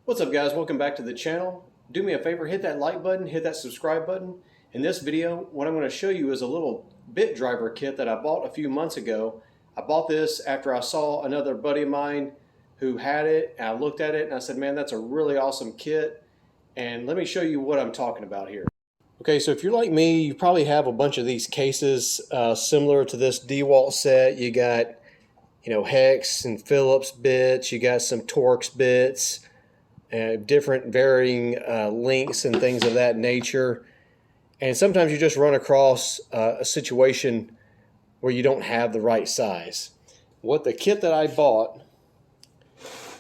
What's up, guys? Welcome back to the channel. Do me a favor, hit that like button, hit that subscribe button. In this video, what I'm going to show you is a little bit driver kit that I bought a few months ago. I bought this after I saw another buddy of mine who had it, and I looked at it and I said, man, that's a really awesome kit. And let me show you what I'm talking about here. Okay, so if you're like me, you probably have a bunch of these cases similar to this DeWalt set. You got, Hex and Phillips bits, you got some Torx bits, different varying lengths and things of that nature. And sometimes you just run across a situation where you don't have the right size. What the kit that I bought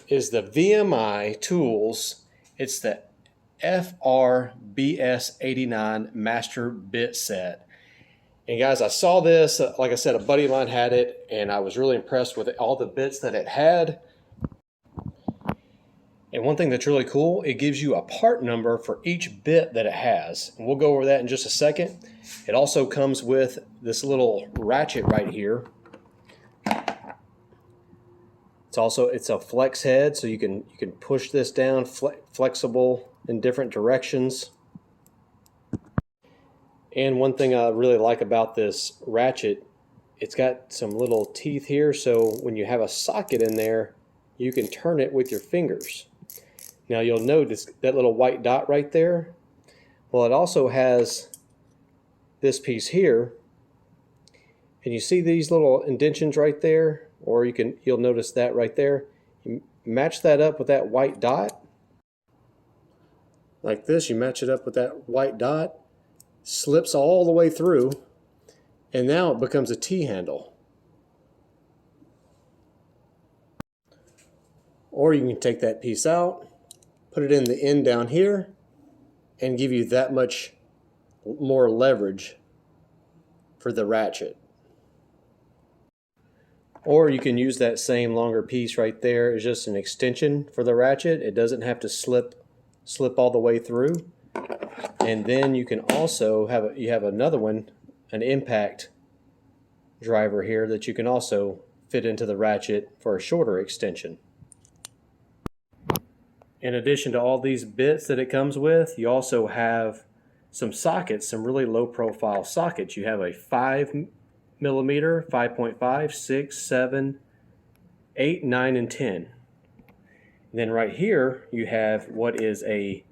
is the VMI tools. It's the FRBS89 master bit set. And guys, I saw this, like I said, a buddy of mine had it, and I was really impressed with all the bits that it had. And one thing that's really cool, it gives you a part number for each bit that it has. And we'll go over that in just a second. It also comes with this little ratchet right here. It's a flex head, so you can push this down, flexible in different directions. And one thing I really like about this ratchet, it's got some little teeth here, so when you have a socket in there, you can turn it with your fingers. Now you'll notice that little white dot right there. Well, it also has this piece here, and you see these little indentions right there, or you'll notice that right there. You match that up with that white dot like this. You match it up with that white dot, slips all the way through, and now it becomes a T-handle. Or you can take that piece out, put it in the end down here, and give you that much more leverage for the ratchet. Or you can use that same longer piece right there as just an extension for the ratchet. It doesn't have to slip all the way through. And then you can also have another one, an impact driver here that you can also fit into the ratchet for a shorter extension. In addition to all these bits that it comes with, you also have some sockets, some really low profile sockets. You have a 5mm, 5.5, 6, 7, 8, 9, and 10. And then right here you have what is a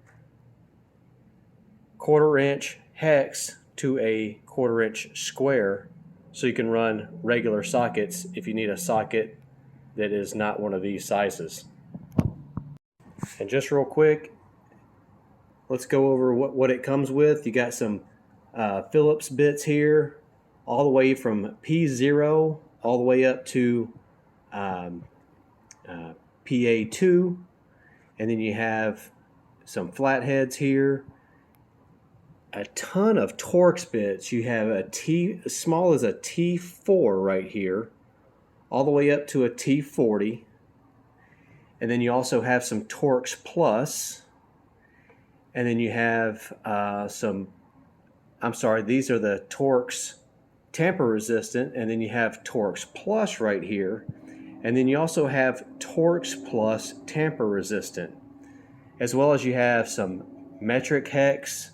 1/4 inch hex to a 1/4 inch square, so you can run regular sockets if you need a socket that is not one of these sizes. And just real quick, let's go over what it comes with. You got some Phillips bits here, all the way from P0 all the way up to PA2, and then you have some flatheads here, a ton of Torx bits. You have a T as small as a T4 right here, all the way up to a T40. And then you also have some Torx Plus, and then you have these are the Torx tamper resistant, and then you have Torx Plus right here, and then you also have Torx Plus tamper resistant, as well as you have some metric hex,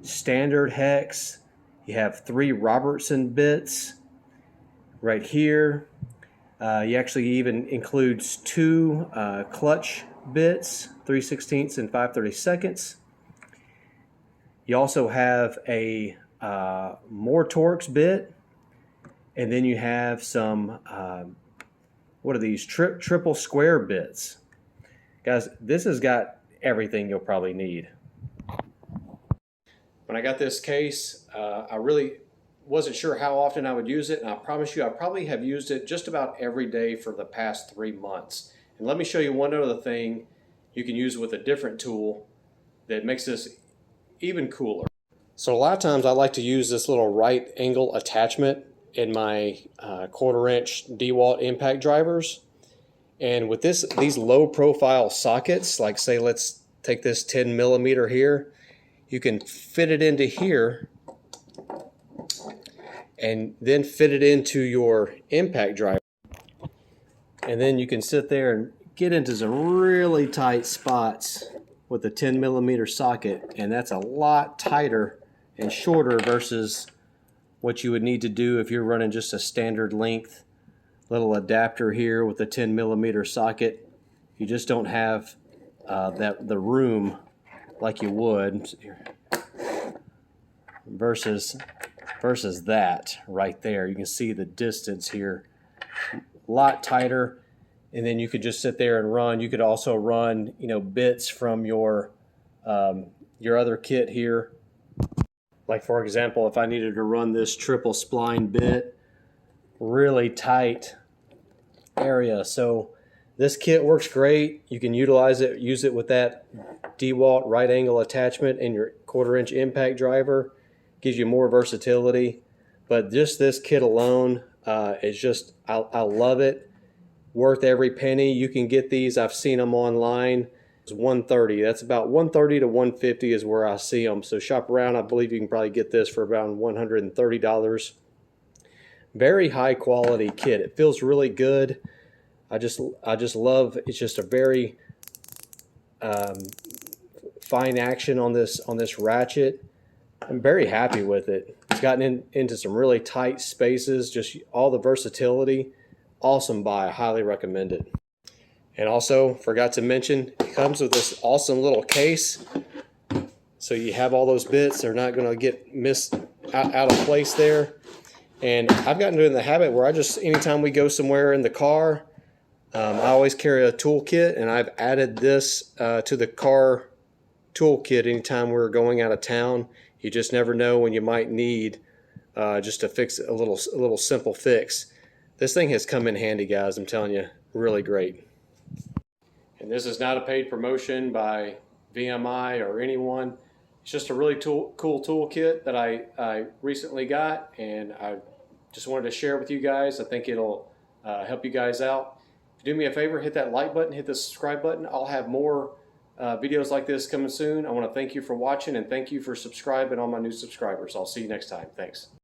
standard hex. You have 3 Robertson bits right here. You actually even includes 2 clutch bits, 3/16 and 5/32. You also have a more Torx bit, and then you have some what are these, triple square bits. Guys, this has got everything you'll probably need. When I got this case, I really wasn't sure how often I would use it, and I promise you I probably have used it just about every day for the past 3 months. And let me show you one other thing you can use with a different tool that makes this even cooler. So a lot of times I like to use this little right angle attachment in my 1/4 inch DeWalt impact drivers. And with these low profile sockets, like say let's take this 10mm here, you can fit it into here and then fit it into your impact driver. And then you can sit there and get into some really tight spots with a 10mm socket, and that's a lot tighter and shorter versus what you would need to do if you're running just a standard length little adapter here with a 10mm socket. You just don't have the room like you would versus that right there. You can see the distance here, a lot tighter. And then you could just sit there and run. You could also run, you know, bits from your other kit here. Like for example, if I needed to run this triple spline bit, really tight area. So this kit works great. You can utilize it, use it with that DeWalt right angle attachment and your 1/4 inch impact driver. Gives you more versatility. But just this kit alone is just, I love it. Worth every penny. You can get these, I've seen them online. It's $130. That's about $130 to $150 is where I see them. So shop around. I believe you can probably get this for about $130. Very high quality kit. It feels really good. I just love. It's just a very fine action on this ratchet. I'm very happy with it. It's gotten into some really tight spaces. Just all the versatility. Awesome buy. I highly recommend it. And also forgot to mention, it comes with this awesome little case. So you have all those bits. They're not going to get missed out of place there. And I've gotten in the habit where I just, anytime we go somewhere in the car, I always carry a toolkit, and I've added this to the car toolkit anytime we're going out of town. You just never know when you might need just to fix a little simple fix. This thing has come in handy, guys. I'm telling you, really great. And this is not a paid promotion by VMI or anyone. It's just a really cool toolkit that I recently got, and I just wanted to share with you guys. I think it'll help you guys out. If you do me a favor, hit that like button, hit the subscribe button. I'll have more videos like this coming soon. I want to thank you for watching, and thank you for subscribing, all my new subscribers. I'll see you next time. Thanks.